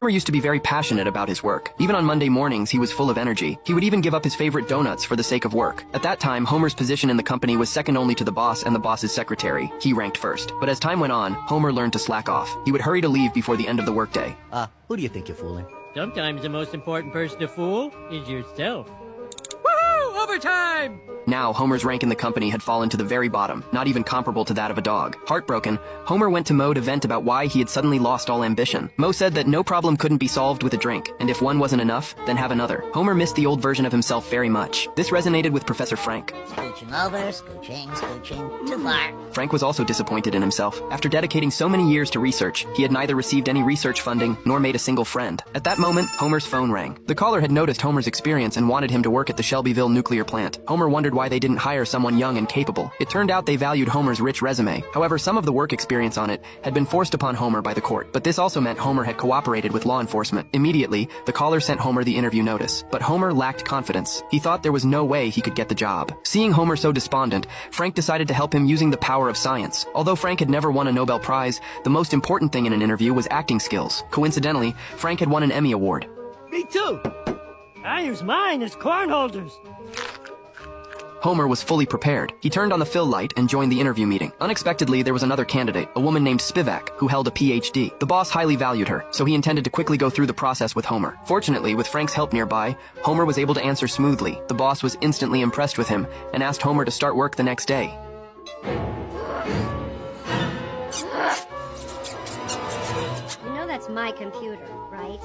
Homer used to be very passionate about his work. Even on Monday mornings, he was full of energy. He would even give up his favorite donuts for the sake of work. At that time, Homer's position in the company was second only to the boss and the boss's secretary. He ranked first. But as time went on, Homer learned to slack off. He would hurry to leave before the end of the workday. Who do you think you're fooling? Sometimes the most important person to fool is yourself. Woohoo! Overtime! Now, Homer's rank in the company had fallen to the very bottom, not even comparable to that of a dog. Heartbroken, Homer went to Moe to vent about why he had suddenly lost all ambition. Moe said that no problem couldn't be solved with a drink, and if one wasn't enough, then have another. Homer missed the old version of himself very much. This resonated with Professor Frank. Scooching over, scooching, too far. Frank was also disappointed in himself. After dedicating so many years to research, he had neither received any research funding nor made a single friend. At that moment, Homer's phone rang. The caller had noticed Homer's experience and wanted him to work at the Shelbyville nuclear plant. Homer wondered why they didn't hire someone young and capable. It turned out they valued Homer's rich resume. However, some of the work experience on it had been forced upon Homer by the court. But this also meant Homer had cooperated with law enforcement. Immediately, the caller sent Homer the interview notice. But Homer lacked confidence. He thought there was no way he could get the job. Seeing Homer so despondent, Frank decided to help him using the power of science. Although Frank had never won a Nobel Prize, the most important thing in an interview was acting skills. Coincidentally, Frank had won an Emmy Award. Me too! I use mine as corn holders. Homer was fully prepared. He turned on the fill light and joined the interview meeting. Unexpectedly, there was another candidate, a woman named Spivak, who held a PhD. The boss highly valued her, so he intended to quickly go through the process with Homer. Fortunately, with Frank's help nearby, Homer was able to answer smoothly. The boss was instantly impressed with him and asked Homer to start work the next day. You know that's my computer, right?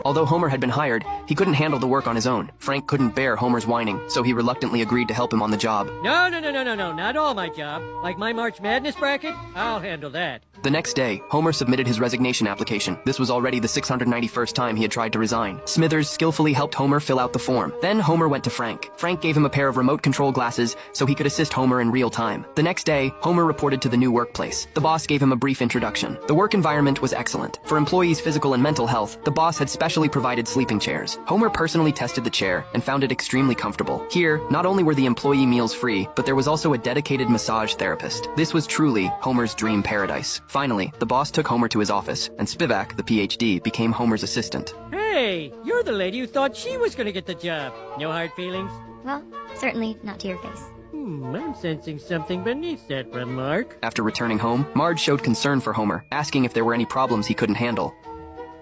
Although Homer had been hired, he couldn't handle the work on his own. Frank couldn't bear Homer's whining, so he reluctantly agreed to help him on the job. No, not all my job. Like my March Madness bracket, I'll handle that. The next day, Homer submitted his resignation application. This was already the 691st time he had tried to resign. Smithers skillfully helped Homer fill out the form. Then Homer went to Frank. Frank gave him a pair of remote control glasses so he could assist Homer in real time. The next day, Homer reported to the new workplace. The boss gave him a brief introduction. The work environment was excellent. For employees' physical and mental health, the boss had specially provided sleeping chairs. Homer personally tested the chair and found it extremely comfortable. Here, not only were the employee meals free, but there was also a dedicated massage therapist. This was truly Homer's dream paradise. Finally, the boss took Homer to his office, and Spivak, the PhD, became Homer's assistant. Hey, you're the lady who thought she was gonna get the job. No hard feelings? Well, certainly not to your face. I'm sensing something beneath that remark. After returning home, Marge showed concern for Homer, asking if there were any problems he couldn't handle.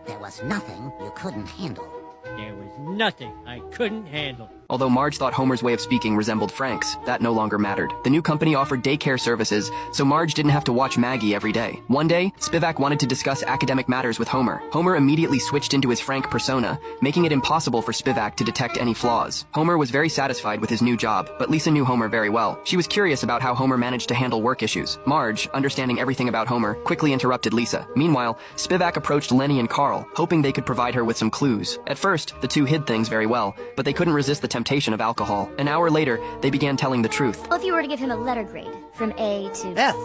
There was nothing you couldn't handle. There was nothing I couldn't handle. Although Marge thought Homer's way of speaking resembled Frank's, that no longer mattered. The new company offered daycare services, so Marge didn't have to watch Maggie every day. One day, Spivak wanted to discuss academic matters with Homer. Homer immediately switched into his Frank persona, making it impossible for Spivak to detect any flaws. Homer was very satisfied with his new job, but Lisa knew Homer very well. She was curious about how Homer managed to handle work issues. Marge, understanding everything about Homer, quickly interrupted Lisa. Meanwhile, Spivak approached Lenny and Carl, hoping they could provide her with some clues. At first, the two hid things very well, but they couldn't resist the temptation of alcohol. An hour later, they began telling the truth. Well, if you were to give him a letter grade, from A to F.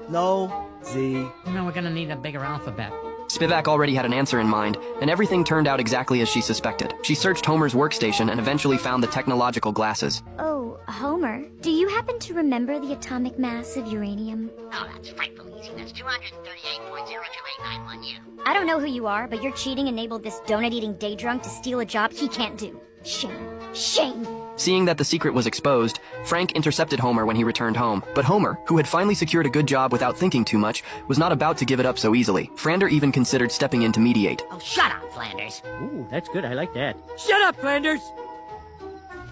No. Z. No, we're gonna need a bigger alphabet. Spivak already had an answer in mind, and everything turned out exactly as she suspected. She searched Homer's workstation and eventually found the technological glasses. Oh, Homer, do you happen to remember the atomic mass of uranium? Oh, that's frightfully easy. That's 238.02891 U. I don't know who you are, but your cheating enabled this donut-eating day drunk to steal a job he can't do. Shame. Shame! Seeing that the secret was exposed, Frank intercepted Homer when he returned home. But Homer, who had finally secured a good job without thinking too much, was not about to give it up so easily. Frander even considered stepping in to mediate. Oh, shut up, Flanders. Ooh, that's good. I like that. Shut up, Flanders!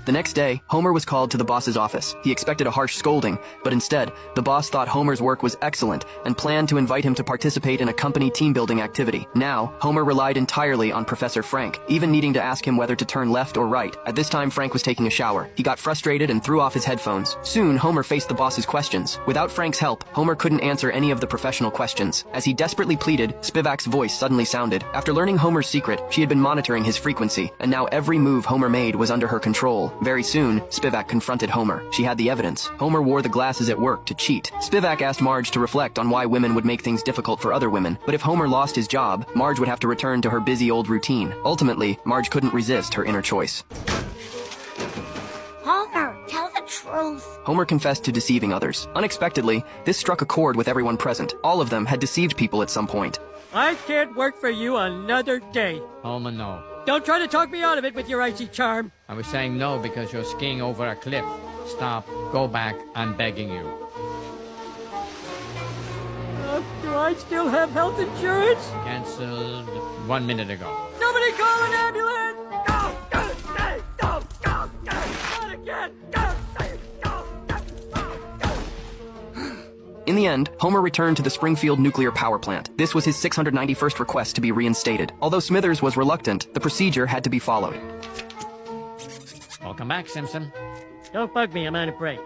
The next day, Homer was called to the boss's office. He expected a harsh scolding, but instead, the boss thought Homer's work was excellent and planned to invite him to participate in a company team-building activity. Now, Homer relied entirely on Professor Frank, even needing to ask him whether to turn left or right. At this time, Frank was taking a shower. He got frustrated and threw off his headphones. Soon, Homer faced the boss's questions. Without Frank's help, Homer couldn't answer any of the professional questions. As he desperately pleaded, Spivak's voice suddenly sounded. After learning Homer's secret, she had been monitoring his frequency, and now every move Homer made was under her control. Very soon, Spivak confronted Homer. She had the evidence. Homer wore the glasses at work to cheat. Spivak asked Marge to reflect on why women would make things difficult for other women, but if Homer lost his job, Marge would have to return to her busy old routine. Ultimately, Marge couldn't resist her inner choice. Homer, tell the truth. Homer confessed to deceiving others. Unexpectedly, this struck a chord with everyone present. All of them had deceived people at some point. I can't work for you another day. Homer, no. Don't try to talk me out of it with your icy charm. I was saying no because you're skiing over a cliff. Stop. Go back. I'm begging you. Do I still have health insurance? Cancelled 1 minute ago. Nobody call an ambulance! Go! Go! Stay! Go! Go! Go! Not again! Go! Stay! Go! Go! In the end, Homer returned to the Springfield nuclear power plant. This was his 691st request to be reinstated. Although Smithers was reluctant, the procedure had to be followed. Welcome back, Simpson. Don't bug me, I'm on a break.